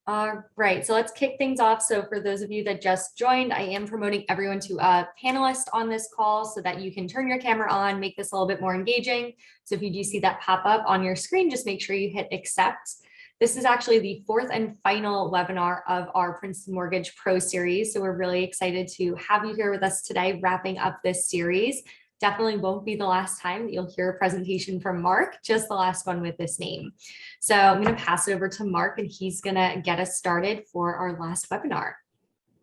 Right, so let's kick things off. So for those of you that just joined, I am promoting everyone to a panelist on this call so that you can turn your camera on, make this a little bit more engaging. So if you do see that pop up on your screen, just make sure you hit accept. This is actually the fourth and final webinar of our Princeton Mortgage Pro series. So we're really excited to have you here with us today, wrapping up this series. Definitely won't be the last time that you'll hear a presentation from Mark, just the last one with this name. So I'm going to pass it over to Mark and he's going to get us started for our last webinar.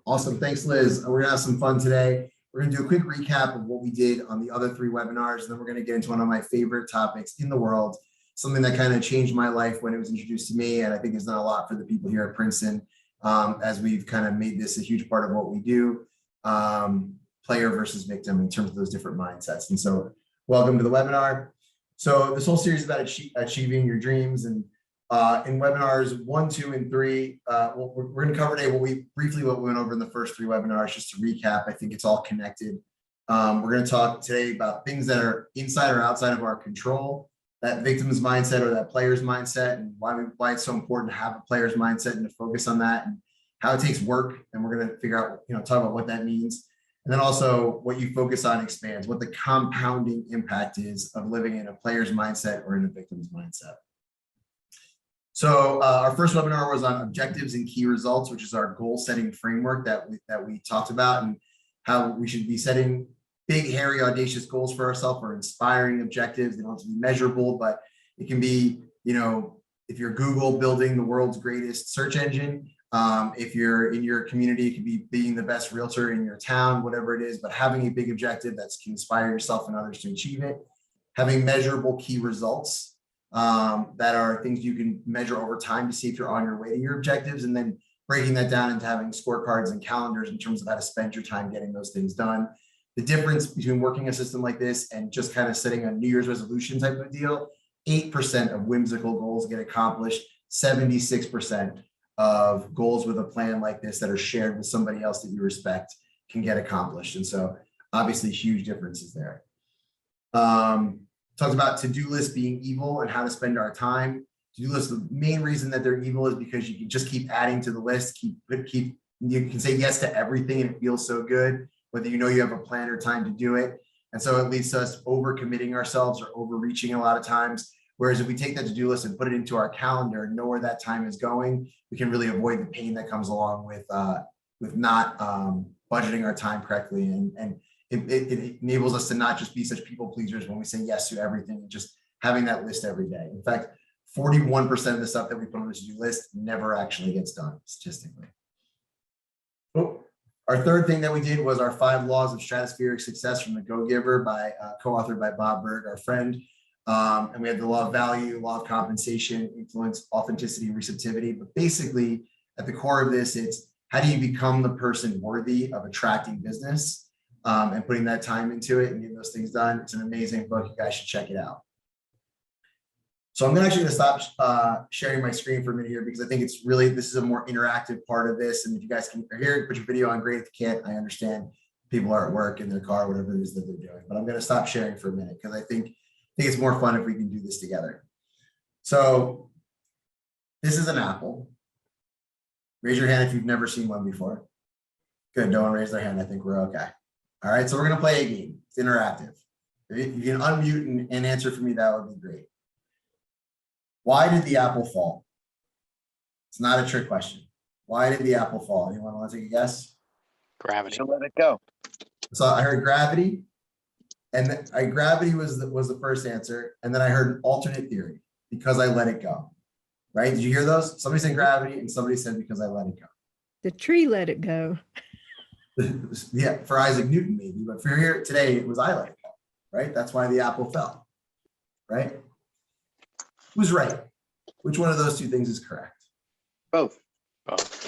Awesome. Thanks, Liz. We're going to have some fun today. We're going to do a quick recap of what we did on the other 3 webinars, and then we're going to get into one of my favorite topics in the world, something that kind of changed my life when it was introduced to me, and I think has done a lot for the people here at Princeton as we've kind of made this a huge part of what we do. Player versus victim in terms of those different mindsets. And so welcome to the webinar. So this whole series is about achieving your dreams. And in webinars 1, 2, and 3, we're going to cover today what we went over in the first 3 webinars, just to recap. I think it's all connected. We're going to talk today about things that are inside or outside of our control, that victim's mindset or that player's mindset, and why it's so important to have a player's mindset and to focus on that, and how it takes work. And we're going to figure out, talk about what that means. And then also what you focus on expands, what the compounding impact is of living in a player's mindset or in a victim's mindset. So our first webinar was on objectives and key results, which is our goal setting framework that we talked about, and how we should be setting big, hairy, audacious goals for ourselves, or inspiring objectives. They don't have to be measurable, but it can be, if you're Google, building the world's greatest search engine. If you're in your community, it could be being the best realtor in your town, whatever it is, but having a big objective that can inspire yourself and others to achieve it. Having measurable key results that are things you can measure over time to see if you're on your way to your objectives, and then breaking that down into having scorecards and calendars in terms of how to spend your time getting those things done. The difference between working a system like this and just kind of setting a New Year's resolution type of deal, 8% of whimsical goals get accomplished, 76% of goals with a plan like this that are shared with somebody else that you respect can get accomplished. And so obviously huge differences there. Talks about to-do lists being evil and how to spend our time. To-do lists, the main reason that they're evil is because you can just keep adding to the list, you can say yes to everything and it feels so good, whether you have a plan or time to do it. And so it leads to us overcommitting ourselves or overreaching a lot of times. Whereas if we take that to-do list and put it into our calendar and know where that time is going, we can really avoid the pain that comes along with not budgeting our time correctly. And it enables us to not just be such people pleasers when we say yes to everything, and just having that list every day. In fact, 41% of the stuff that we put on the to-do list never actually gets done statistically. Oh, our third thing that we did was our 5 laws of stratospheric success from the Go Giver co-authored by Bob Berg, our friend. And we had the law of value, law of compensation, influence, authenticity, and receptivity. But basically, at the core of this, it's how do you become the person worthy of attracting business and putting that time into it and getting those things done. It's an amazing book. You guys should check it out. So I'm actually going to stop sharing my screen for a minute here, because I think this is a more interactive part of this. And if you guys can hear, put your video on, great. If you can't, I understand people are at work, in their car, whatever it is that they're doing. But I'm going to stop sharing for a minute, because I think it's more fun if we can do this together. So this is an apple. Raise your hand if you've never seen one before. Good, no one raised their hand. I think we're okay. All right, so we're going to play a game. It's interactive. If you can unmute and answer for me, that would be great. Why did the apple fall? It's not a trick question. Why did the apple fall? Anyone want to take a guess? Gravity. So let it go. So I heard gravity, and gravity was the first answer, and then I heard an alternate theory, because I let it go. Right? Did you hear those? Somebody said gravity, and somebody said because I let it go. The tree let it go. Yeah, for Isaac Newton maybe, but for here today it was I let it go. Right? That's why the apple fell. Right? Who's right? Which one of those two things is correct? Both.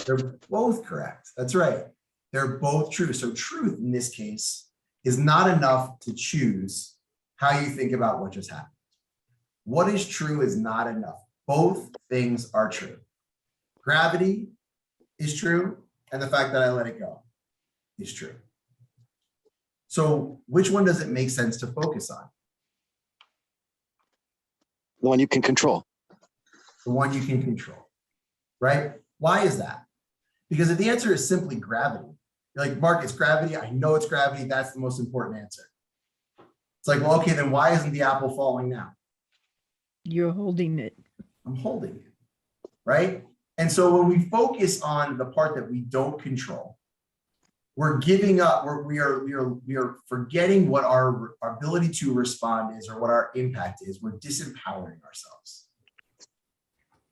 They're both correct. That's right. They're both true. So truth in this case is not enough to choose how you think about what just happened. What is true is not enough. Both things are true. Gravity is true, and the fact that I let it go is true. So which one does it make sense to focus on? The one you can control. The one you can control, right? Why is that? Because if the answer is simply gravity, you're like, Mark, it's gravity. I know it's gravity. That's the most important answer. It's like, well, okay, then why isn't the apple falling now? You're holding it. I'm holding it, right? And so when we focus on the part that we don't control, we're giving up, we are forgetting what our ability to respond is or what our impact is. We're disempowering ourselves.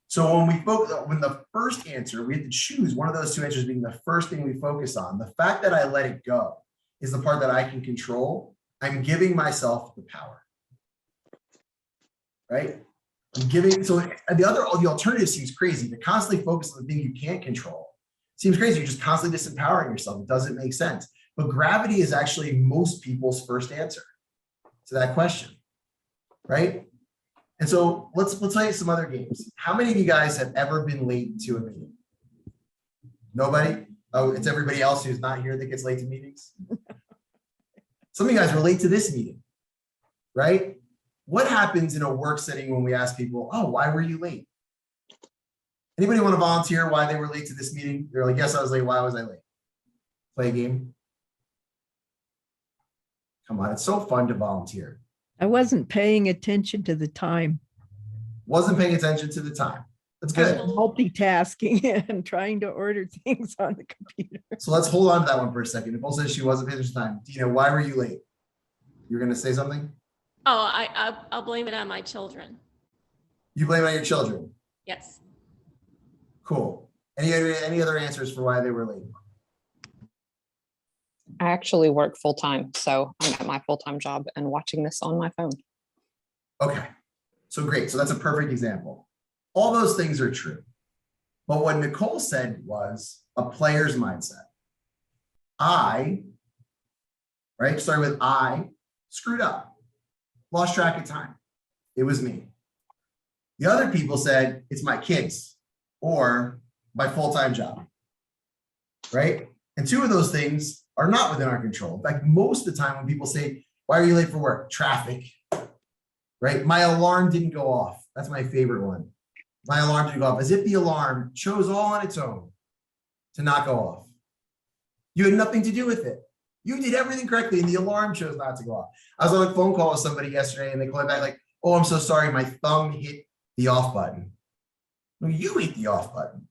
So when we focus, when the first answer, we have to choose one of those two answers being the first thing we focus on. The fact that I let it go is the part that I can control. I'm giving myself the power, right? I'm giving, so the alternative seems crazy. To constantly focus on the thing you can't control seems crazy. You're just constantly disempowering yourself. It doesn't make sense. But gravity is actually most people's first answer to that question, right? And so let's play some other games. How many of you guys have ever been late to a meeting? Nobody? Oh, it's everybody else who's not here that gets late to meetings. Some of you guys were late to this meeting, right? What happens in a work setting when we ask people, oh, why were you late? Anybody want to volunteer why they were late to this meeting? They're like, yes, I was late. Why was I late? Play a game. Come on, it's so fun to volunteer. I wasn't paying attention to the time. Wasn't paying attention to the time. That's good. Multitasking and trying to order things on the computer. So let's hold on to that one for a second. Nicole says she wasn't paying attention to time. Dina, why were you late? You're going to say something? Oh, I'll blame it on my children. You blame it on your children? Yes. Cool. Any other answers for why they were late? I actually work full time, so I'm at my full-time job and watching this on my phone. Okay, so great. So that's a perfect example. All those things are true. But what Nicole said was a player's mindset. I screwed up, lost track of time. It was me. The other people said it's my kids or my full-time job, right? And two of those things are not within our control. In fact, most of the time when people say, why are you late for work? Traffic, right? My alarm didn't go off. That's my favorite one. My alarm didn't go off, as if the alarm chose all on its own to not go off. You had nothing to do with it. You did everything correctly and the alarm chose not to go off. I was on a phone call with somebody yesterday and they called back like, oh, I'm so sorry, my thumb hit the off button. No, you hit the off button.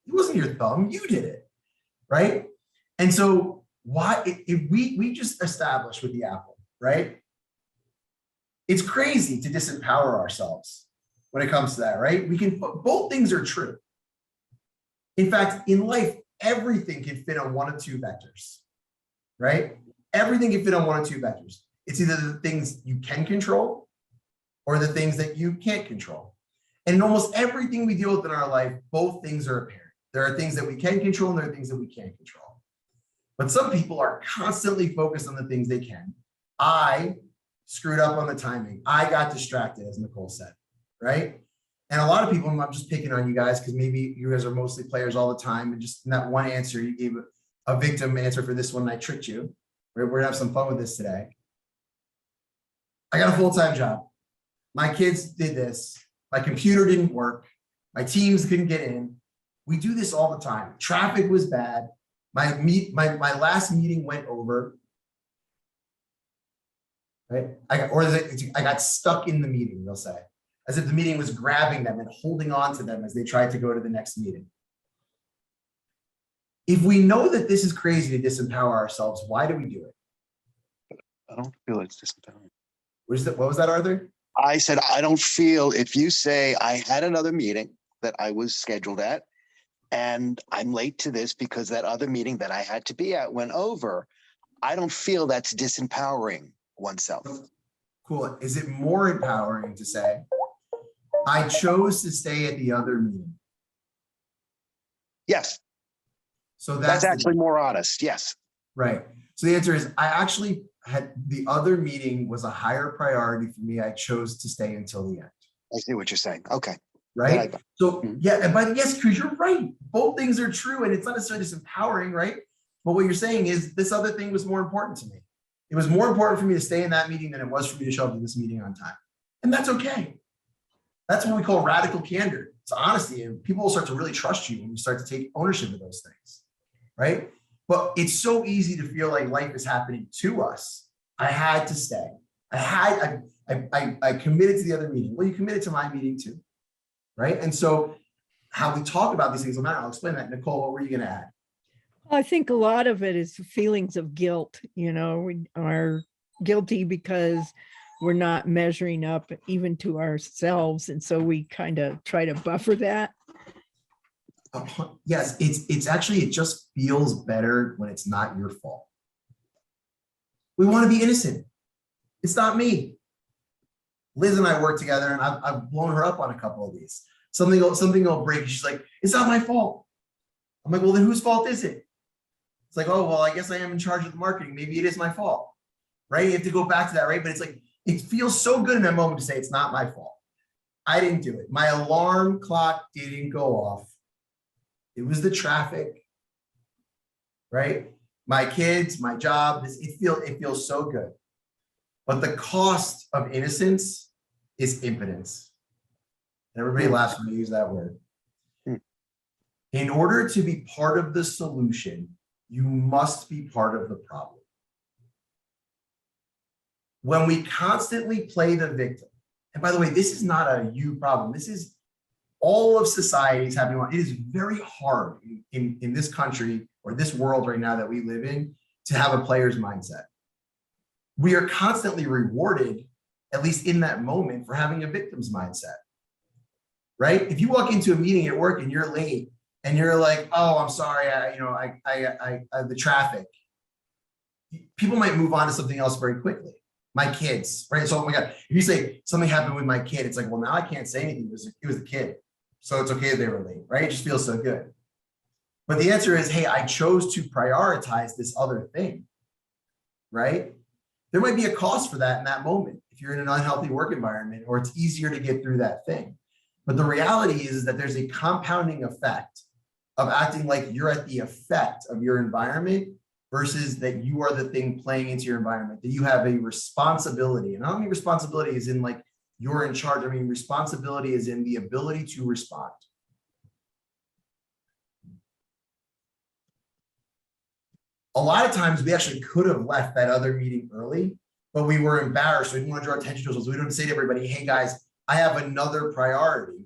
It wasn't your thumb, you did it, right? And so we just established with the apple, right? It's crazy to disempower ourselves when it comes to that, right? Both things are true. In fact, in life, everything can fit on one of two vectors, right? Everything can fit on one of two vectors. It's either the things you can control or the things that you can't control. And in almost everything we deal with in our life, both things are apparent. There are things that we can control and there are things that we can't control. But some people are constantly focused on the things they can. I screwed up on the timing. I got distracted, as Nicole said, right? And a lot of people, I'm just picking on you guys because maybe you guys are mostly players all the time. And just in that one answer, you gave a victim answer for this one and I tricked you. We're gonna have some fun with this today. I got a full-time job. My kids did this. My computer didn't work. My teams couldn't get in. We do this all the time. Traffic was bad. My last meeting went over. Right? I got stuck in the meeting, they'll say, as if the meeting was grabbing them and holding on to them as they tried to go to the next meeting. If we know that this is crazy to disempower ourselves, why do we do it? I don't feel it's disempowering. What was that, Arthur? I said, I don't feel, if you say I had another meeting that I was scheduled at, and I'm late to this because that other meeting that I had to be at went over, I don't feel that's disempowering oneself. Cool. Is it more empowering to say, I chose to stay at the other meeting? Yes. So That's actually more honest. Yes. Right. So the answer is, I actually had the other meeting was a higher priority for me. I chose to stay until the end. I see what you're saying. Okay. Right. So yeah, and by the yes, because you're right. Both things are true, and it's not necessarily disempowering, right? But what you're saying is this other thing was more important to me. It was more important for me to stay in that meeting than it was for me to show up to this meeting on time. And that's okay. That's what we call radical candor. It's honesty, and people will start to really trust you when you start to take ownership of those things, right? But it's so easy to feel like life is happening to us. I had to stay. I committed to the other meeting. Well, you committed to my meeting too, right? And so how we talk about these things will matter. I'll explain that. Nicole, what were you going to add? I think a lot of it is feelings of guilt. You know, we are guilty because we're not measuring up even to ourselves. And so we kind of try to buffer that. Yes, it's actually, it just feels better when it's not your fault. We want to be innocent. It's not me. Liz and I work together, and I've blown her up on a couple of these. Something will break. She's like, it's not my fault. I'm like, well, then whose fault is it? It's like, oh, well, I guess I am in charge of the marketing. Maybe it is my fault, right? You have to go back to that, right? But it's like, it feels so good in that moment to say, it's not my fault. I didn't do it. My alarm clock didn't go off. It was the traffic, right? My kids, my job, it feels so good. But the cost of innocence is impotence. And everybody laughs when I use that word. In order to be part of the solution, you must be part of the problem. When we constantly play the victim, and by the way, this is not a you problem. This is all of society's happening. It is very hard in this country or this world right now that we live in to have a player's mindset. We are constantly rewarded, at least in that moment, for having a victim's mindset, right? If you walk into a meeting at work and you're late and you're like, oh, I'm sorry, the traffic, people might move on to something else very quickly. My kids, right? So, oh my God, if you say something happened with my kid, it's like, well, now I can't say anything. It was the kid. So it's okay that they were late, right? It just feels so good. But the answer is, hey, I chose to prioritize this other thing, right? There might be a cost for that in that moment if you're in an unhealthy work environment, or it's easier to get through that thing. But the reality is that there's a compounding effect of acting like you're at the effect of your environment versus that you are the thing playing into your environment, that you have a responsibility. And I don't mean responsibility is in like you're in charge. I mean, responsibility is in the ability to respond. A lot of times we actually could have left that other meeting early, but we were embarrassed. We didn't want to draw attention to ourselves. We didn't say to everybody, hey guys, I have another priority.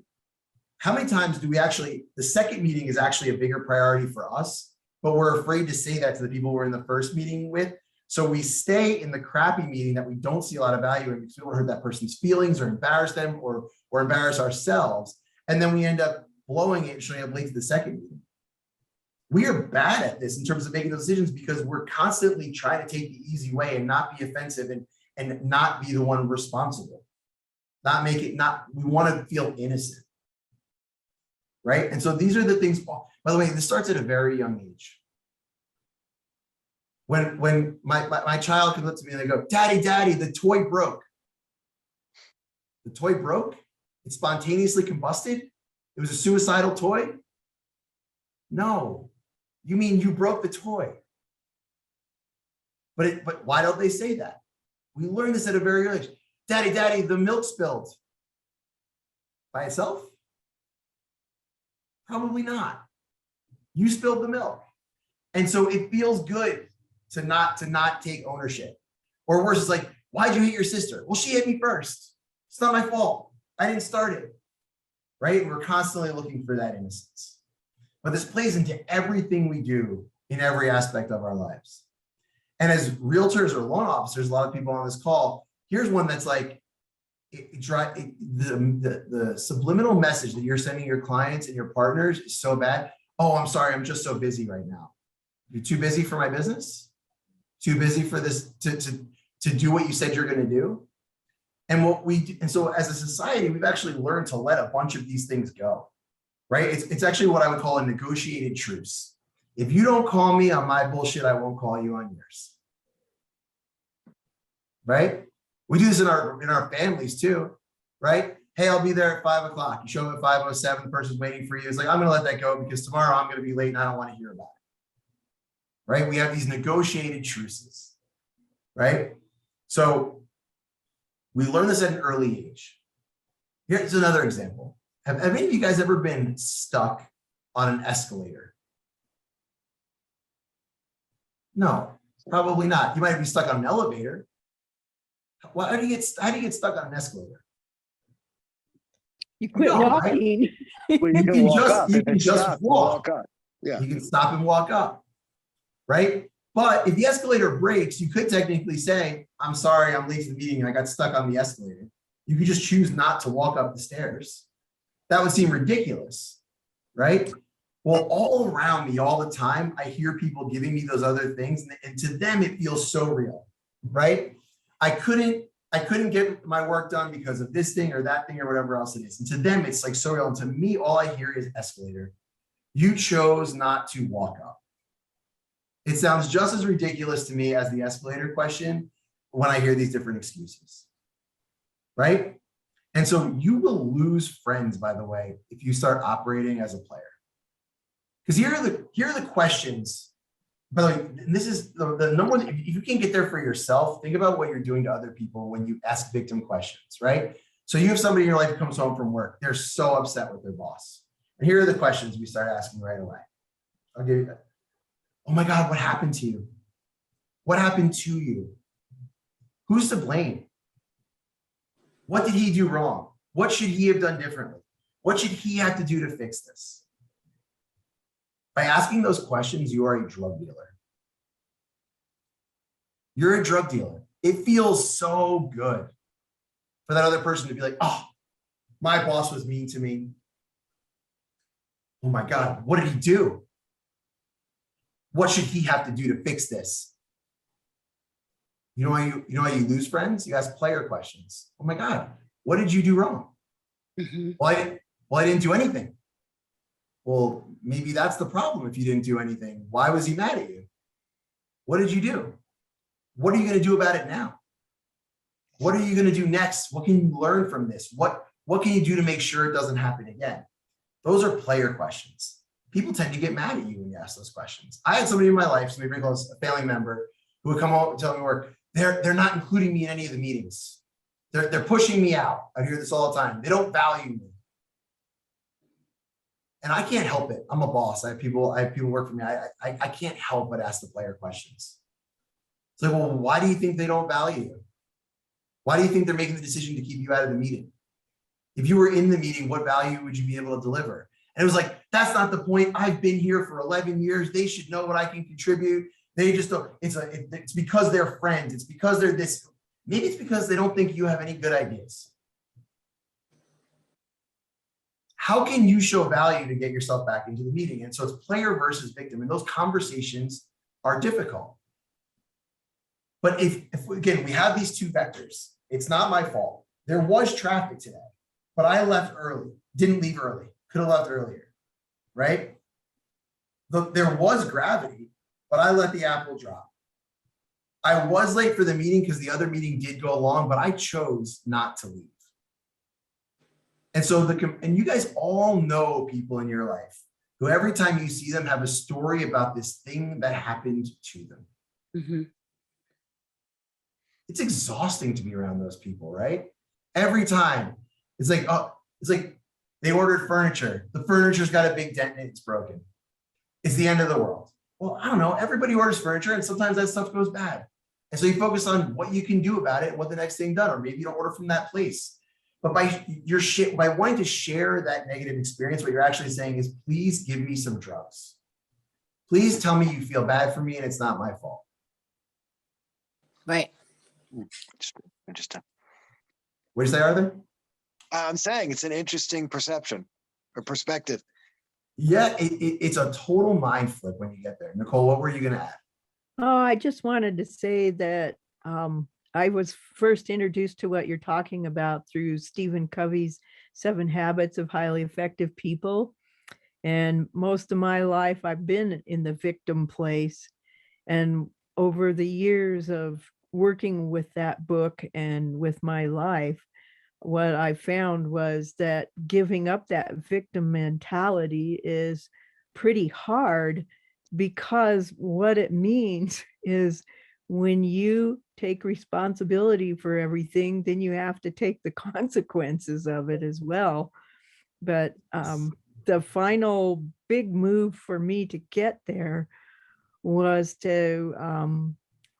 How many times do we actually, the second meeting is actually a bigger priority for us, but we're afraid to say that to the people we're in the first meeting with. So we stay in the crappy meeting that we don't see a lot of value in because we don't hurt that person's feelings or embarrass them or embarrass ourselves. And then we end up blowing it and showing up late to the second meeting. We are bad at this in terms of making those decisions because we're constantly trying to take the easy way and not be offensive and not be the one responsible. We want to feel innocent. Right? And so these are the things, by the way, this starts at a very young age. When my child comes up to me and they go, Daddy, the toy broke. The toy broke? It spontaneously combusted? It was a suicidal toy? No. You mean you broke the toy. But why don't they say that? We learned this at a very early age. Daddy, the milk spilled. By itself? Probably not. You spilled the milk. And so it feels good to not take ownership. Or worse, it's like, why'd you hit your sister? Well, she hit me first. It's not my fault. I didn't start it. Right? And we're constantly looking for that innocence. But this plays into everything we do in every aspect of our lives. And as realtors or loan officers, a lot of people on this call, here's one that's like, the subliminal message that you're sending your clients and your partners is so bad. Oh, I'm sorry, I'm just so busy right now. You're too busy for my business? Too busy for this to do what you said you're going to do? And so as a society, we've actually learned to let a bunch of these things go. Right? It's actually what I would call a negotiated truce. If you don't call me on my bullshit, I won't call you on yours. Right? We do this in our families too, right? Hey, I'll be there at 5 o'clock. You show up at 5:07, the person's waiting for you. It's like, I'm gonna let that go because tomorrow I'm gonna be late and I don't want to hear about it. Right? We have these negotiated truces, right? So we learn this at an early age. Here's another example. Have any of you guys ever been stuck on an escalator? No, probably not. You might be stuck on an elevator. How do you get stuck on an escalator? You quit No, right? walking. Well, you You can can walk just- up. you If can it's just stopped, you walk. walk up. Yeah. You can stop and walk up, right? But if the escalator breaks, you could technically say, I'm sorry, I'm late to the meeting and I got stuck on the escalator. You could just choose not to walk up the stairs. That would seem ridiculous, right? Well, all around me all the time, I hear people giving me those other things, and to them, it feels so real, right? I couldn't get my work done because of this thing or that thing or whatever else it is. And to them, it's like so real. And to me, all I hear is escalator. You chose not to walk up. It sounds just as ridiculous to me as the escalator question when I hear these different excuses, right? And so you will lose friends, by the way, if you start operating as a player. Because here are the questions. By the way, and this is the number one. If you can't get there for yourself, think about what you're doing to other people when you ask victim questions, right? So you have somebody in your life who comes home from work. They're so upset with their boss. And here are the questions we start asking right away. I'll give you that. Oh my God, what happened to you? What happened to you? Who's to blame? What did he do wrong? What should he have done differently? What should he have to do to fix this? By asking those questions, you are a drug dealer. You're a drug dealer. It feels so good for that other person to be like, oh, my boss was mean to me. Oh my God, what did he do? What should he have to do to fix this? You know how you lose friends? You ask player questions. Oh my God, what did you do wrong? Well, I didn't do anything. Well, maybe that's the problem if you didn't do anything. Why was he mad at you? What did you do? What are you going to do about it now? What are you going to do next? What can you learn from this? What can you do to make sure it doesn't happen again? Those are player questions. People tend to get mad at you when you ask those questions. I had somebody in my life, somebody very close, a family member, who would come home and tell me work, they're not including me in any of the meetings. They're pushing me out. I hear this all the time. They don't value me. And I can't help it. I'm a boss. I have people work for me. I can't help but ask the player questions. It's like, well, why do you think they don't value you? Why do you think they're making the decision to keep you out of the meeting? If you were in the meeting, what value would you be able to deliver? And it was like, that's not the point. I've been here for 11 years. They should know what I can contribute. They just don't. It's because they're friends. It's because they're this. Maybe it's because they don't think you have any good ideas. How can you show value to get yourself back into the meeting? And so it's player versus victim. And those conversations are difficult. But if again, we have these two vectors. It's not my fault. There was traffic today, but I left early, didn't leave early, could have left earlier, right? There was gravity, but I let the apple drop. I was late for the meeting because the other meeting did go long, but I chose not to leave. And so and you guys all know people in your life who every time you see them have a story about this thing that happened to them. Mm-hmm. It's exhausting to be around those people, right? Every time it's like, oh, it's like they ordered furniture. The furniture's got a big dent and it's broken. It's the end of the world. Well, I don't know. Everybody orders furniture and sometimes that stuff goes bad. And so you focus on what you can do about it and what the next thing done, or maybe you don't order from that place. But by wanting to share that negative experience, what you're actually saying is, please give me some drugs. Please tell me you feel bad for me and it's not my fault. Right. Interesting. What do you say, Arthur? I'm saying it's an interesting perception or perspective. Yeah, it's a total mind flip when you get there. Nicole, what were you going to add? Oh, I just wanted to say that I was first introduced to what you're talking about through Stephen Covey's 7 Habits of Highly Effective People. And most of my life, I've been in the victim place. And over the years of working with that book and with my life, what I found was that giving up that victim mentality is pretty hard, because what it means is when you take responsibility for everything, then you have to take the consequences of it as well. But the final big move for me to get there was to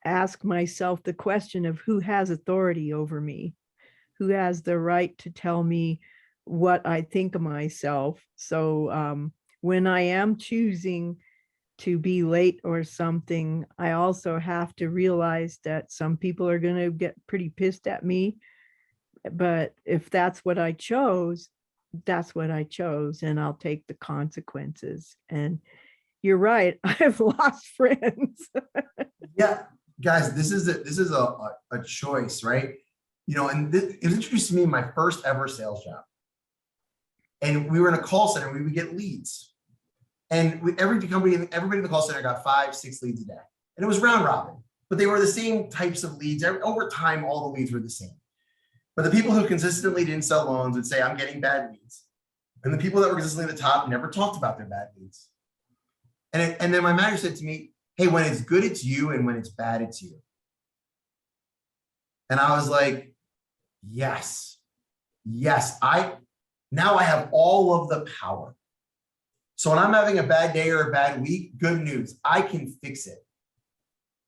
ask myself the question of who has authority over me, who has the right to tell me what I think of myself. So when I am choosing to be late or something, I also have to realize that some people are going to get pretty pissed at me. But if that's what I chose, that's what I chose, and I'll take the consequences. And you're right, I've lost friends. Yeah, guys, this is a choice, right? You know, and it was introduced to me in my first ever sales job. And we were in a call center, we would get leads. And everybody in the call center got 5-6 leads a day. And it was round robin, but they were the same types of leads. Over time, all the leads were the same. But the people who consistently didn't sell loans would say, I'm getting bad leads. And the people that were consistently at the top never talked about their bad leads. And then my manager said to me, hey, when it's good, it's you. And when it's bad, it's you. And I was like, yes, now I have all of the power. So when I'm having a bad day or a bad week, good news, I can fix it.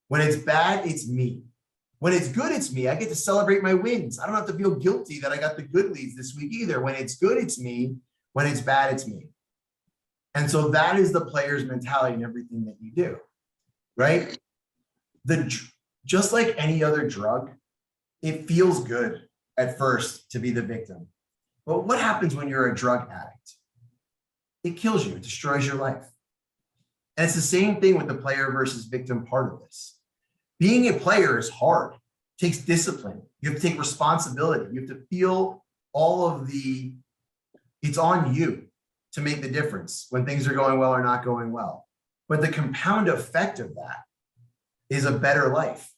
When it's bad, it's me. When it's good, it's me. I get to celebrate my wins. I don't have to feel guilty that I got the good leads this week either. When it's good, it's me. When it's bad, it's me. And so that is the player's mentality in everything that you do, right? Just like any other drug, it feels good at first to be the victim. But what happens when you're a drug addict? It kills you. It destroys your life. And it's the same thing with the player versus victim part of this. Being a player is hard. It takes discipline. You have to take responsibility. You have to feel all of it's on you to make the difference when things are going well or not going well. But the compound effect of that is a better life.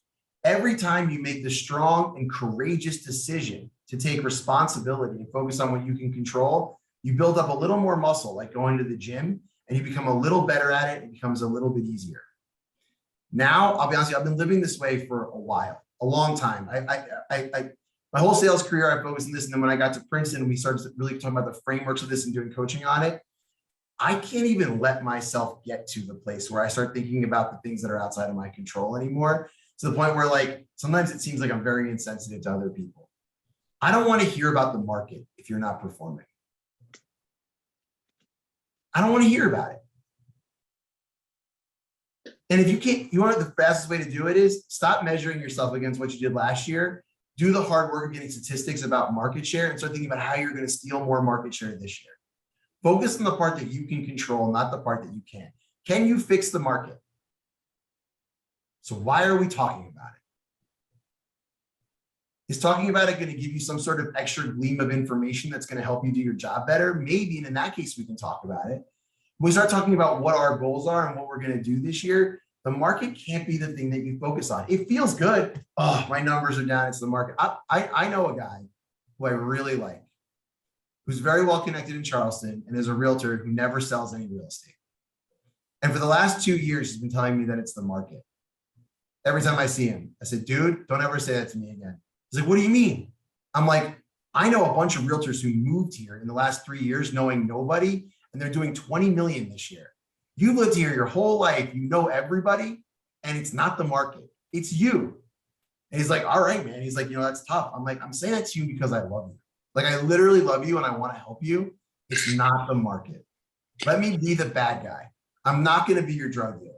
Every time you make the strong and courageous decision to take responsibility and focus on what you can control, you build up a little more muscle, like going to the gym, and you become a little better at it. It becomes a little bit easier. Now, I'll be honest with you, I've been living this way for a while, a long time. My whole sales career, I focused on this. And then when I got to Princeton, we started really talking about the frameworks of this and doing coaching on it. I can't even let myself get to the place where I start thinking about the things that are outside of my control anymore, to the point where, like, sometimes it seems like I'm very insensitive to other people. I don't want to hear about the market if you're not performing. I don't want to hear about it. And if you can't, you want the fastest way to do it is stop measuring yourself against what you did last year. Do the hard work of getting statistics about market share and start thinking about how you're going to steal more market share this year. Focus on the part that you can control, not the part that you can't. Can you fix the market? So why are we talking about it? Is talking about it going to give you some sort of extra gleam of information that's going to help you do your job better? Maybe, and in that case, we can talk about it. When we start talking about what our goals are and what we're going to do this year, the market can't be the thing that you focus on. It feels good. Oh, my numbers are down. It's the market. I know a guy who I really like, who's very well connected in Charleston and is a realtor who never sells any real estate. And for the last 2 years, he's been telling me that it's the market. Every time I see him, I said, dude, don't ever say that to me again. He's like, what do you mean? I'm like, I know a bunch of realtors who moved here in the last 3 years knowing nobody, and they're doing 20 million this year. You've lived here your whole life. You know everybody, and it's not the market. It's you. And he's like, all right, man. He's like, that's tough. I'm like, I'm saying that to you because I love you. Like, I literally love you and I want to help you. It's not the market. Let me be the bad guy. I'm not going to be your drug dealer.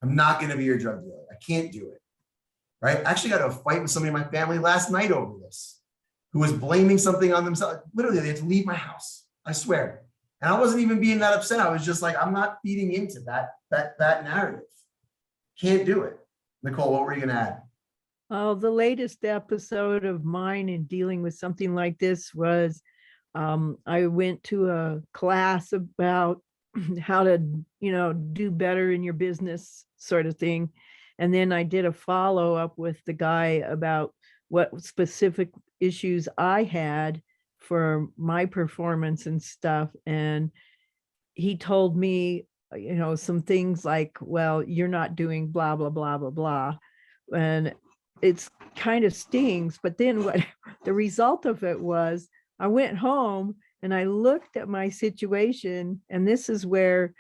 I'm not going to be your drug dealer. I can't do it. Right? I actually got into a fight with somebody in my family last night over this, who was blaming something on themselves. Literally, they had to leave my house. I swear. And I wasn't even being that upset. I was just like, I'm not feeding into that narrative. Can't do it. Nicole, what were you going to add? Oh, the latest episode of mine in dealing with something like this was I went to a class about how to, do better in your business sort of thing. And then I did a follow-up with the guy about what specific issues I had for my performance and stuff. And he told me, some things like, well, you're not doing blah, blah, blah, blah, blah. And it's kind of stings. But then what the result of it was, I went home and I looked at my situation, and this is where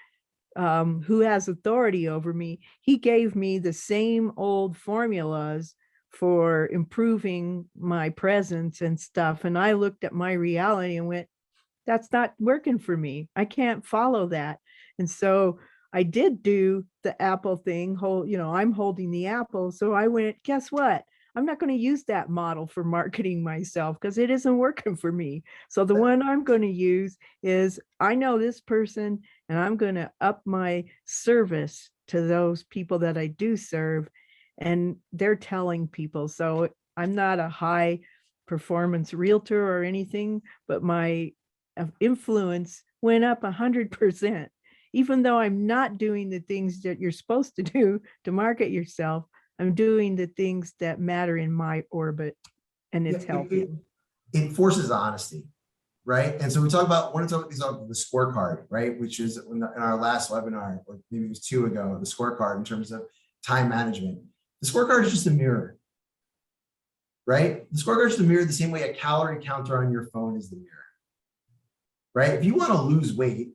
who has authority over me, he gave me the same old formulas for improving my presence and stuff. And I looked at my reality and went, that's not working for me. I can't follow that. And so I did do the apple thing, I'm holding the apple. So I went, guess what? I'm not going to use that model for marketing myself because it isn't working for me. So the one I'm going to use is, I know this person and I'm going to up my service to those people that I do serve. And they're telling people. So I'm not a high performance realtor or anything, but my influence went up 100%. Even though I'm not doing the things that you're supposed to do to market yourself, I'm doing the things that matter in my orbit, and it's helping. It forces honesty, right? And so we talk about, want to talk about the scorecard, right? Which is in our last webinar, or maybe it was 2 ago, the scorecard in terms of time management. The scorecard is just a mirror, right? The scorecard is just a mirror the same way a calorie counter on your phone is the mirror, right? If you want to lose weight,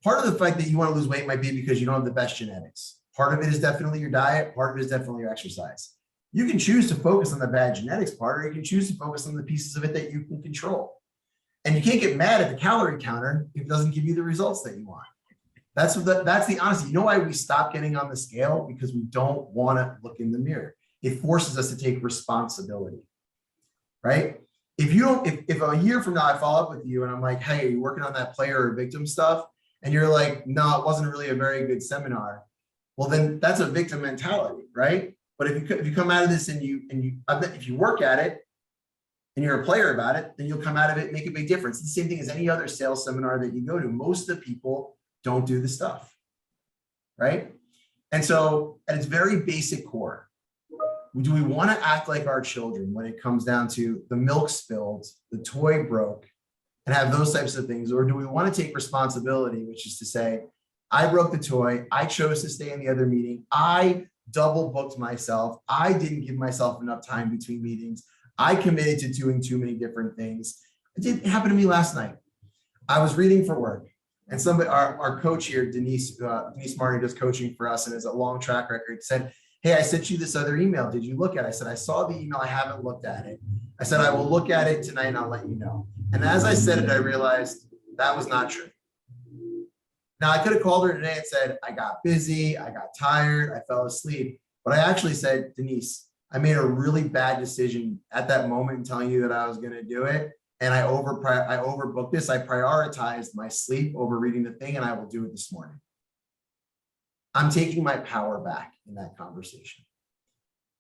part of the fact that you want to lose weight might be because you don't have the best genetics. Part of it is definitely your diet. Part of it is definitely your exercise. You can choose to focus on the bad genetics part, or you can choose to focus on the pieces of it that you can control. And you can't get mad at the calorie counter if it doesn't give you the results that you want. That's the honesty. You know why we stop getting on the scale? Because we don't want to look in the mirror. It forces us to take responsibility, right? If a year from now I follow up with you and I'm like, hey, are you working on that player or victim stuff? And you're like, no, it wasn't really a very good seminar. Well, then that's a victim mentality, right? But if you come out of this and if you work at it and you're a player about it, then you'll come out of it and make a big difference. It's the same thing as any other sales seminar that you go to. Most of the people don't do the stuff, right? And so at its very basic core, do we want to act like our children when it comes down to the milk spilled, the toy broke, and have those types of things? Or do we want to take responsibility, which is to say, I broke the toy, I chose to stay in the other meeting, I double booked myself, I didn't give myself enough time between meetings, I committed to doing too many different things. It happened to me last night. I was reading for work, and somebody, our coach here, Denise Martin, does coaching for us and has a long track record, said, hey, I sent you this other email. Did you look at it? I said, I saw the email. I haven't looked at it. I said, I will look at it tonight and I'll let you know. And as I said it, I realized that was not true. Now, I could have called her today and said, I got busy, I got tired, I fell asleep. But I actually said, Denise, I made a really bad decision at that moment in telling you that I was going to do it. And I overbooked this. I prioritized my sleep over reading the thing, and I will do it this morning. I'm taking my power back in that conversation.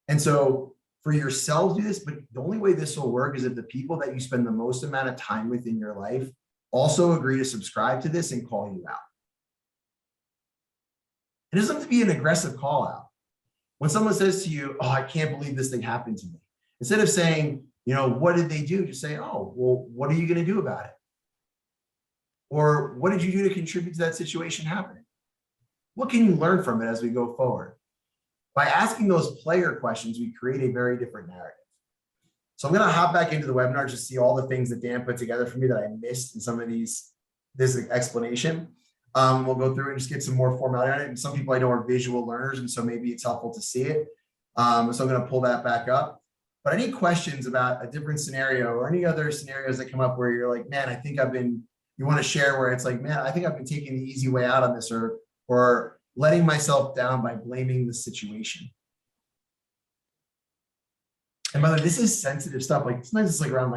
And so for yourselves, do this, but the only way this will work is if the people that you spend the most amount of time with in your life also agree to subscribe to this and call you out. It doesn't have to be an aggressive call out. When someone says to you, oh, I can't believe this thing happened to me, instead of saying, what did they do? Just say, oh, well, what are you going to do about it? Or what did you do to contribute to that situation happening? What can you learn from it as we go forward? By asking those player questions, we create a very different narrative. So I'm going to hop back into the webinar just to see all the things that Dan put together for me that I missed in some of this explanation. We'll go through and just get some more formality on it. And some people I know are visual learners, and so maybe it's helpful to see it. So I'm going to pull that back up. But any questions about a different scenario or any other scenarios that come up where you're like, man, I think you want to share where it's like, man, I think I've been taking the easy way out on this, or letting myself down by blaming the situation. And by the way, this is sensitive stuff. Like sometimes it's like around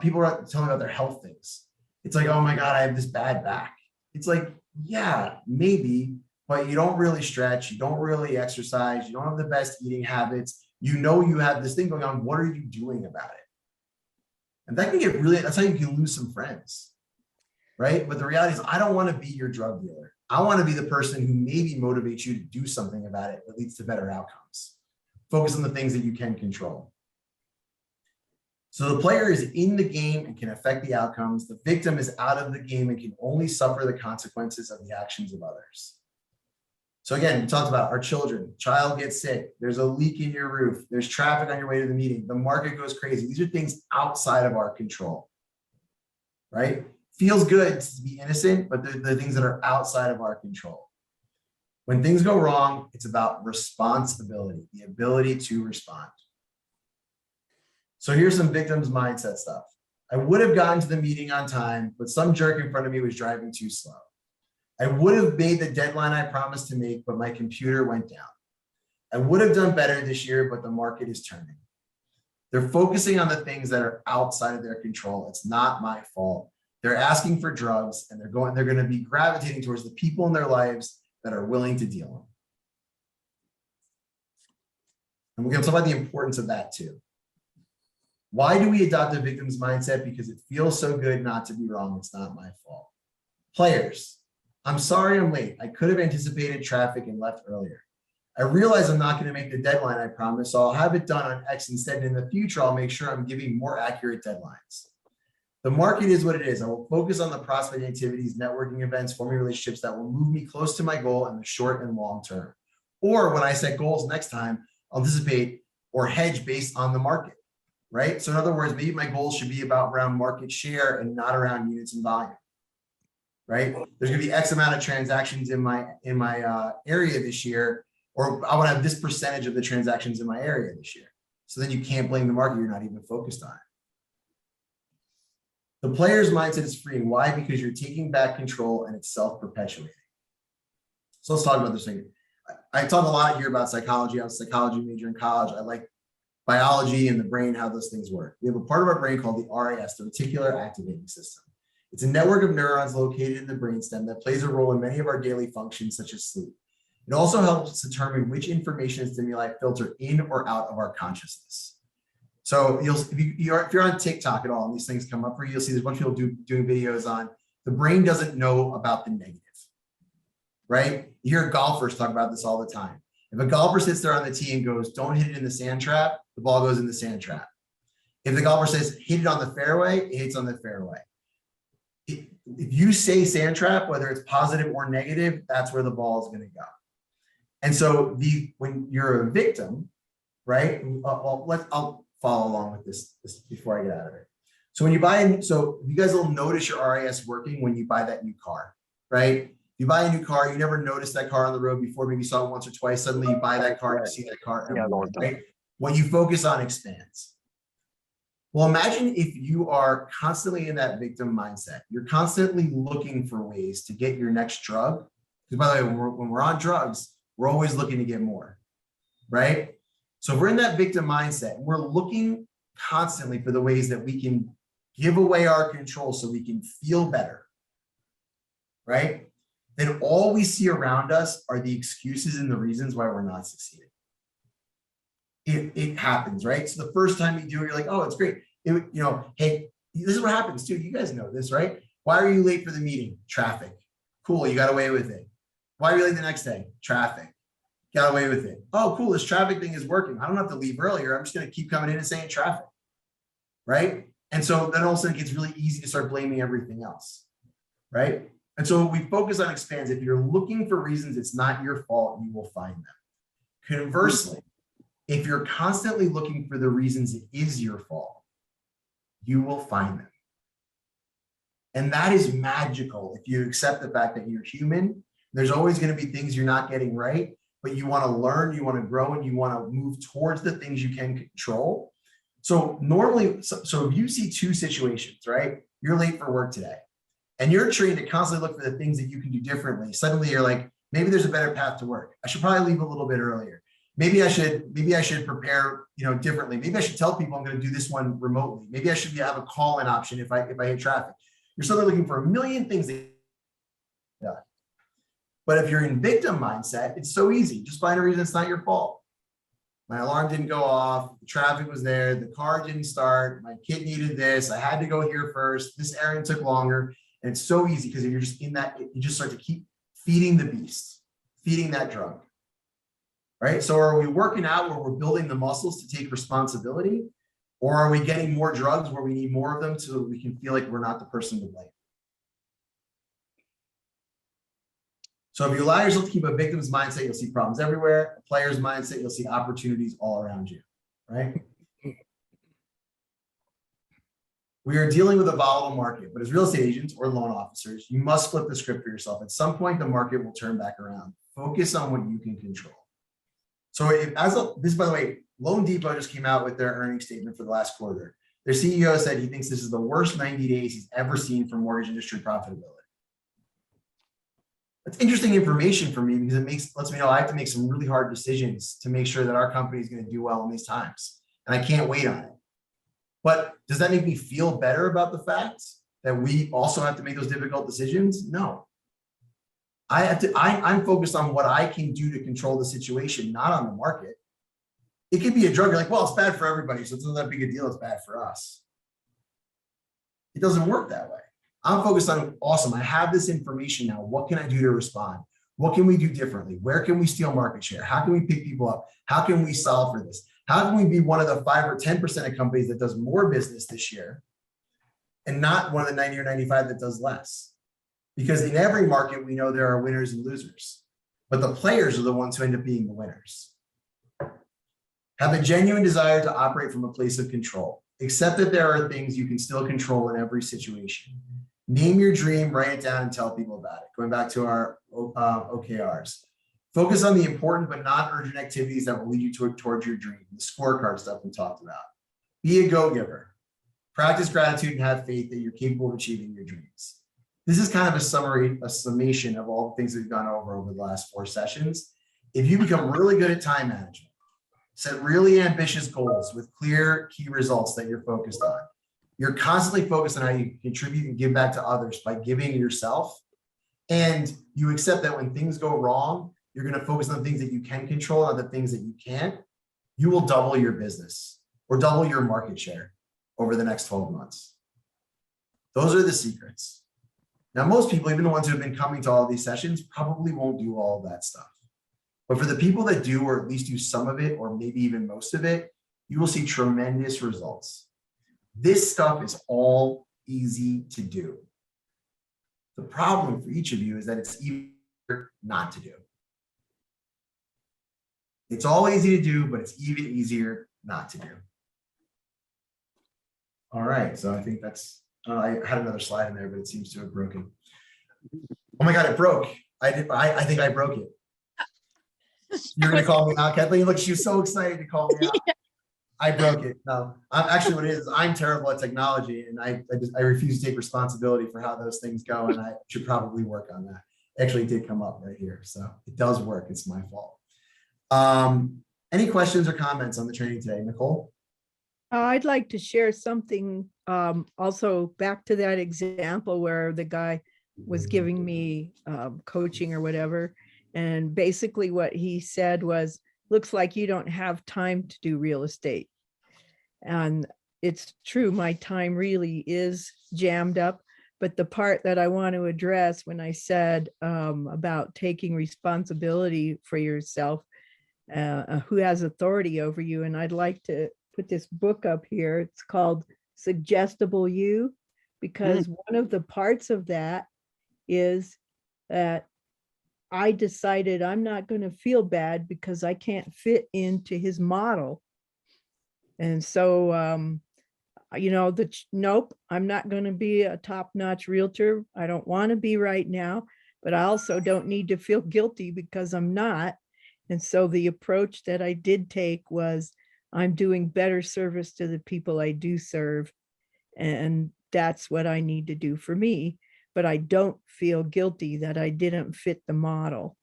people are telling me about their health things. It's like, oh my God, I have this bad back. It's like, yeah, maybe, but you don't really stretch. You don't really exercise. You don't have the best eating habits. You have this thing going on. What are you doing about it? And that can get that's how you can lose some friends, right? But the reality is I don't want to be your drug dealer. I want to be the person who maybe motivates you to do something about it that leads to better outcomes. Focus on the things that you can control. So the player is in the game and can affect the outcomes. The victim is out of the game and can only suffer the consequences of the actions of others. So again, we talked about our children, child gets sick, there's a leak in your roof, there's traffic on your way to the meeting, the market goes crazy. These are things outside of our control, right? Feels good to be innocent, but they're the things that are outside of our control. When things go wrong, it's about responsibility, the ability to respond. So here's some victims mindset stuff. I would have gotten to the meeting on time, but some jerk in front of me was driving too slow. I would have made the deadline I promised to make, but my computer went down. I would have done better this year, but the market is turning. They're focusing on the things that are outside of their control. It's not my fault. They're asking for drugs, and they're going to be gravitating towards the people in their lives that are willing to deal them. And we're going to talk about the importance of that too. Why do we adopt a victim's mindset? Because it feels so good not to be wrong. It's not my fault. Players, I'm sorry I'm late. I could have anticipated traffic and left earlier. I realize I'm not going to make the deadline I promised, so I'll have it done on X instead. And in the future, I'll make sure I'm giving more accurate deadlines. The market is what it is. I will focus on the prospect activities, networking events, forming relationships that will move me close to my goal in the short and long term. Or when I set goals next time, I'll anticipate or hedge based on the market, right? So in other words, maybe my goals should be about around market share and not around units and volume, right? There's going to be X amount of transactions in my area this year, or I want to have this percentage of the transactions in my area this year. So then you can't blame the market. You're not even focused on it. The player's mindset is freeing. Why? Because you're taking back control and it's self-perpetuating. So let's talk about this thing. I talk a lot here about psychology. I was a psychology major in college. I like biology and the brain, how those things work. We have a part of our brain called the RAS, the reticular activating system. It's a network of neurons located in the brainstem that plays a role in many of our daily functions, such as sleep. It also helps determine which information and stimuli filter in or out of our consciousness. So if you're on TikTok at all and these things come up for you, you'll see there's a bunch of people doing videos on the brain doesn't know about the negative, right? You hear golfers talk about this all the time. If a golfer sits there on the tee and goes, don't hit it in the sand trap, the ball goes in the sand trap. If the golfer says, hit it on the fairway, it hits on the fairway. If you say sand trap, whether it's positive or negative, that's where the ball is going to go. And so when you're a victim, right? I'll follow along with this before I get out of it. So when you buy, so you guys will notice your RAS working when you buy that new car, right? You buy a new car, you never noticed that car on the road before, maybe you saw it once or twice, suddenly you buy that car and you see that car everywhere, right? What you focus on expands. Well, imagine if you are constantly in that victim mindset. You're constantly looking for ways to get your next drug. Because by the way, when we're on drugs, we're always looking to get more, right? So if we're in that victim mindset, we're looking constantly for the ways that we can give away our control so we can feel better, right? Then all we see around us are the excuses and the reasons why we're not succeeding. It happens, right? So the first time you do it, you're like, oh, it's great. Hey, this is what happens too. You guys know this, right? Why are you late for the meeting? Traffic. Cool, you got away with it. Why are you late the next day? Traffic. Got away with it. Oh, cool, this traffic thing is working. I don't have to leave earlier. I'm just going to keep coming in and saying traffic, right? And so then all of a sudden it gets really easy to start blaming everything else, right? And so we focus on expands. If you're looking for reasons it's not your fault, you will find them. Conversely, if you're constantly looking for the reasons it is your fault, you will find them. And that is magical if you accept the fact that you're human. There's always going to be things you're not getting right, but you want to learn, you want to grow, and you want to move towards the things you can control. So normally, so if you see two situations, right? You're late for work today, and you're trained to constantly look for the things that you can do differently. Suddenly you're like, maybe there's a better path to work. I should probably leave a little bit earlier. Maybe I should prepare, differently. Maybe I should tell people I'm going to do this one remotely. Maybe I should have a call-in option if I hit traffic. You're suddenly looking for a million things that done. But if you're in victim mindset, it's so easy. Just find a reason it's not your fault. My alarm didn't go off. The traffic was there. The car didn't start. My kid needed this. I had to go here first. This errand took longer. And it's so easy because if you're just in that, you just start to keep feeding the beast, feeding that drug. Right? So are we working out where we're building the muscles to take responsibility? Or are we getting more drugs where we need more of them so that we can feel like we're not the person to blame? So if you allow yourself to keep a victim's mindset, you'll see problems everywhere. A player's mindset, you'll see opportunities all around you, right? We are dealing with a volatile market, but as real estate agents or loan officers, you must flip the script for yourself. At some point, the market will turn back around. Focus on what you can control. So this, by the way, Loan Depot just came out with their earnings statement for the last quarter. Their CEO said he thinks this is the worst 90 days he's ever seen for mortgage industry profitability. That's interesting information for me because it lets me know I have to make some really hard decisions to make sure that our company is going to do well in these times. And I can't wait on it. But does that make me feel better about the fact that we also have to make those difficult decisions? No. I'm focused on what I can do to control the situation, not on the market. It could be a drug. You're like, well, it's bad for everybody, so it's not that big a deal. It's bad for us. It doesn't work that way. I'm focused on, awesome, I have this information now. What can I do to respond? What can we do differently? Where can we steal market share? How can we pick people up? How can we solve for this? How can we be one of the 5 or 10% of companies that does more business this year and not one of the 90 or 95 that does less? Because in every market, we know there are winners and losers, but the players are the ones who end up being the winners. Have a genuine desire to operate from a place of control. Accept that there are things you can still control in every situation. Name your dream, write it down, and tell people about it. Going back to our OKRs. Focus on the important but not urgent activities that will lead you towards your dream. The scorecard stuff we talked about. Be a go-giver. Practice gratitude and have faith that you're capable of achieving your dreams. This is kind of a summation of all the things we've gone over the last 4 sessions. If you become really good at time management, set really ambitious goals with clear key results that you're focused on. You're constantly focused on how you contribute and give back to others by giving yourself. And you accept that when things go wrong, you're going to focus on the things that you can control and the things that you can't. You will double your business or double your market share over the next 12 months. Those are the secrets. Now, most people, even the ones who have been coming to all these sessions, probably won't do all of that stuff. But for the people that do, or at least do some of it, or maybe even most of it, you will see tremendous results. This stuff is all easy to do. The problem for each of you is that it's easier not to do. It's all easy to do, but it's even easier not to do. All right, so I think that's, I had another slide in there, but it seems to have broken. Oh my God, it broke. I think I broke it. You're gonna call me out, Kathleen? Look, she was so excited to call me out. I broke it. No, actually what it is, I'm terrible at technology and I refuse to take responsibility for how those things go, and I should probably work on that. Actually, it did come up right here, so it does work. It's my fault. Any questions or comments on the training today, Nicole? I'd like to share something also back to that example where the guy was giving me coaching or whatever. And basically what he said was, looks like you don't have time to do real estate. And it's true, my time really is jammed up. But the part that I want to address when I said about taking responsibility for yourself, who has authority over you, and I'd like to put this book up here. It's called Suggestible You, because one of the parts of that is that I decided I'm not going to feel bad because I can't fit into his model. And so, nope, I'm not going to be a top-notch realtor. I don't want to be right now, but I also don't need to feel guilty because I'm not. And so the approach that I did take was I'm doing better service to the people I do serve. And that's what I need to do for me. But I don't feel guilty that I didn't fit the model.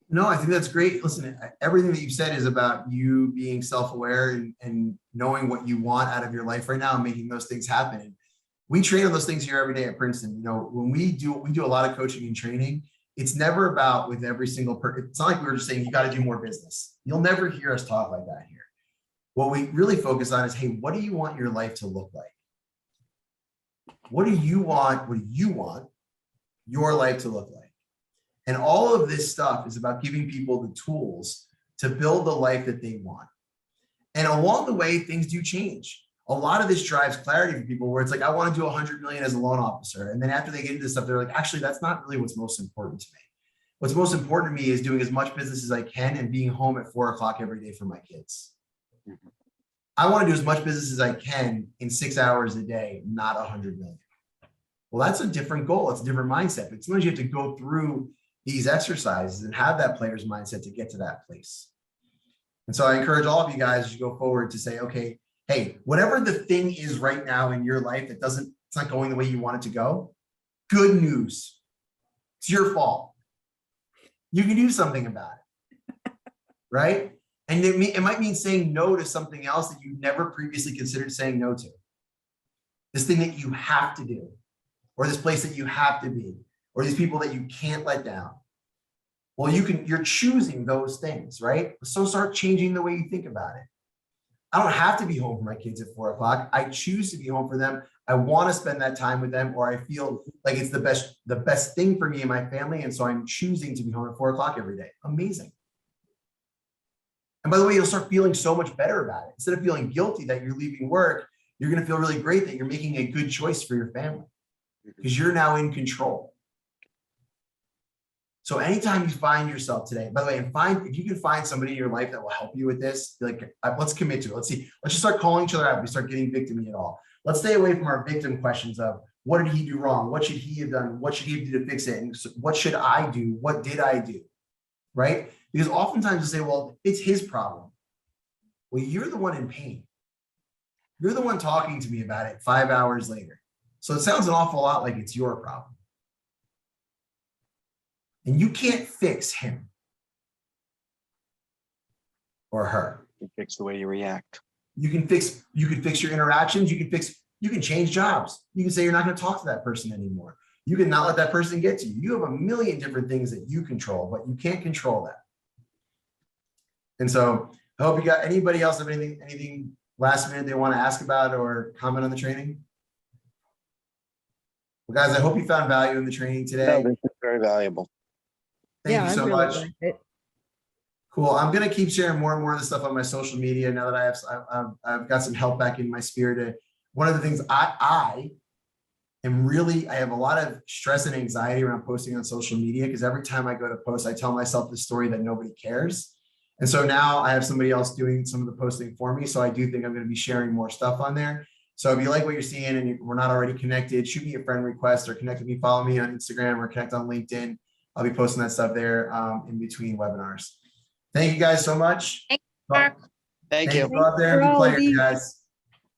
No, I think that's great. Listen, everything that you've said is about you being self-aware and knowing what you want out of your life right now and making those things happen. And we train on those things here every day at Princeton. You know, when we do a lot of coaching and training. It's never about with every single person. It's not like we were just saying you got to do more business. You'll never hear us talk like that here. What we really focus on is, hey, what do you want your life to look like? What do you want? What do you want your life to look like? And all of this stuff is about giving people the tools to build the life that they want. And along the way, things do change. A lot of this drives clarity for people where it's like, I want to do 100 million as a loan officer. And then after they get into this stuff, they're like, actually, that's not really what's most important to me. What's most important to me is doing as much business as I can and being home at 4 o'clock every day for my kids. I want to do as much business as I can in 6 hours a day, not 100 million. Well, that's a different goal. It's a different mindset. But sometimes you have to go through these exercises and have that player's mindset to get to that place. And so I encourage all of you guys as you go forward to say, okay, hey, whatever the thing is right now in your life that it's not going the way you want it to go, good news. It's your fault. You can do something about it, right? And it might mean saying no to something else that you never previously considered saying no to. This thing that you have to do, or this place that you have to be, or these people that you can't let down. Well, you're choosing those things, right? So start changing the way you think about it. I don't have to be home for my kids at 4 o'clock. I choose to be home for them. I want to spend that time with them, or I feel like it's the best thing for me and my family. And so I'm choosing to be home at 4 o'clock every day. Amazing. And by the way, you'll start feeling so much better about it. Instead of feeling guilty that you're leaving work, you're going to feel really great that you're making a good choice for your family because you're now in control. So anytime you find yourself today, by the way, if you can find somebody in your life that will help you with this, like, let's commit to it. Let's just start calling each other out. We start getting victim-y at all. Let's stay away from our victim questions of what did he do wrong? What should he have done? What should he do to fix it? And what should I do? What did I do? Right? Because oftentimes you say, well, it's his problem. Well, you're the one in pain. You're the one talking to me about it 5 hours later. So it sounds an awful lot like it's your problem. And you can't fix him or her. You fix the way you react. You can fix your interactions. You can change jobs. You can say you're not going to talk to that person anymore. You can not let that person get to you. You have a million different things that you control, but you can't control that. And so I hope you got anybody else have anything last minute they want to ask about or comment on the training. Well, guys, I hope you found value in the training today. No, this is very valuable. Thank you so really much. liked it. Cool. I'm going to keep sharing more and more of this stuff on my social media now that I've got some help back in my spirit. One of the things I have a lot of stress and anxiety around posting on social media because every time I go to post, I tell myself the story that nobody cares. And so now I have somebody else doing some of the posting for me. So I do think I'm going to be sharing more stuff on there. So if you like what you're seeing and we're not already connected, shoot me a friend request or connect with me, follow me on Instagram or connect on LinkedIn. I'll be posting that stuff there in between webinars. Thank you guys so much. Thanks, Mark. Thank you. Go out there and be players, guys.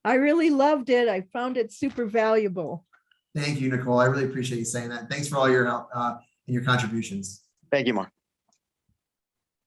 I really loved it. I found it super valuable. Thank you, Nicole. I really appreciate you saying that. Thanks for all your help and your contributions. Thank you, Mark.